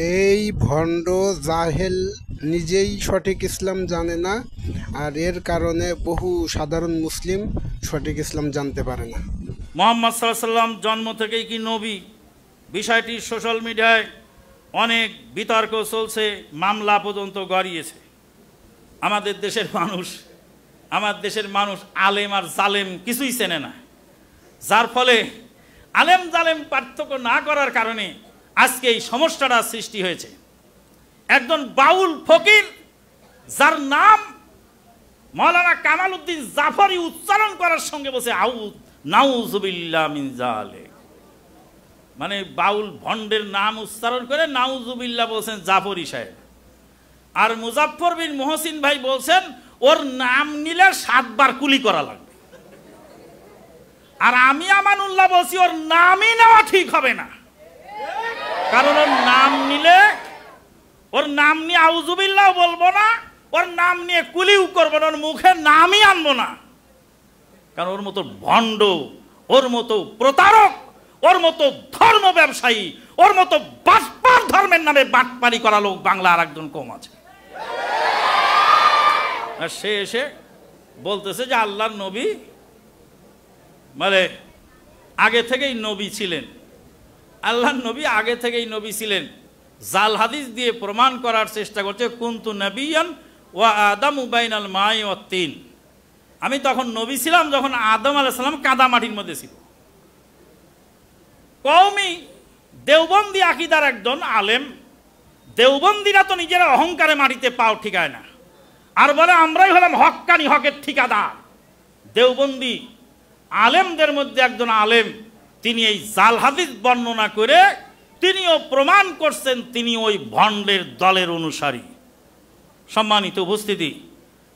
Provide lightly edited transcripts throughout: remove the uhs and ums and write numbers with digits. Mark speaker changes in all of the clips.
Speaker 1: এই ভণ্ড জাহেল নিজেই সঠিক ইসলাম জানে না, আর এর কারণে বহু সাধারণ মুসলিম সঠিক ইসলাম জানতে পারে না।
Speaker 2: মুহাম্মদ সাল্লাল্লাহু আলাইহি ওয়াসাল্লাম জন্ম থেকেই কি নবী? বিষয়টি সোশ্যাল মিডিয়ায় অনেক বিতর্ক চলছে, মামলা পর্যন্ত গড়িয়েছে। আমাদের দেশের মানুষ আলেম আর জালেম কিছুই চেনে না, যার ফলে আলেম জালেম পার্থক্য না করার কারণে আজকে এই সমস্যাটা সৃষ্টি হয়েছে। একজন বাউল ফকির যার নাম মাওলানা কামাল উদ্দিন জাফরি উচ্চারণ করার সঙ্গে বসে নাউজুবিল্লাহ মিন যালিক, মানে বাউল ভণ্ডের নাম উচ্চারণ করে নাউজুবিল্লাহ বলছেন জাফরি সাহেব। আর মুজাফফর বিন মহসিন ভাই বলছেন ওর নাম নিলে 7 বার কুলি করা লাগবে। আর আমি আমানুল্লাহ বলছি ওর নামই নেওয়া ঠিক হবে না, কারণ ওর নাম নিয়ে আউজুবিল্লাহ বলবো না, ওর নাম নিয়ে কুলিও করবো না, ওর মুখে নামই আনবো না। কারণ ওর মতো ভণ্ড, ওর মতো প্রতারক, ওর মতো ধর্ম ব্যবসায়ী, ওর মতো বাটপার ধর্মের নামে বাটপারি করা লোক বাংলা আর একজন কম আছে। আর সে এসে বলতেছে যে আল্লাহর নবী মানে আগে থেকেই নবী ছিলেন, আল্লাহর নবী আগে থেকেই নবী ছিলেন। জাল হাদিস দিয়ে প্রমাণ করার চেষ্টা করছে, কুনতু নবিয়ান ওয়া আদামু বাইনাল মাই ওয়াত তিন। আমি তখন নবী ছিলাম যখন আদম আলাইহিস সালাম কাদা মাটির মধ্যে ছিল। কওমি দেওবন্দি আকীদার একজন আলেম, দেওবন্দিরা তো নিজের অহংকারে মাটিতে পাও ঠিকায় না, আর বলে আমরাই হলাম হক্কানি, হকের ঠিকাদার। দেওবন্দি আলেমদের মধ্যে একজন আলেম, তিনি এই জাল হাদিস বর্ণনা করে তিনিও প্রমাণ করছেন তিনি ওই ভণ্ডের দলের অনুসারী। সম্মানিত উপস্থিতি,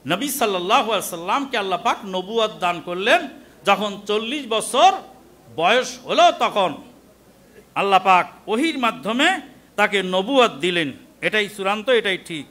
Speaker 2: নবী সাল্লাল্লাহু আলাইহি সাল্লামকে আল্লাহ পাক নবুয়ত দান করলেন যখন 40 বছর বয়স হলো, তখন আল্লাহ পাক ওহীর মাধ্যমে তাকে নবুয়ত দিলেন। এটাই চূড়ান্ত, এটাই ঠিক।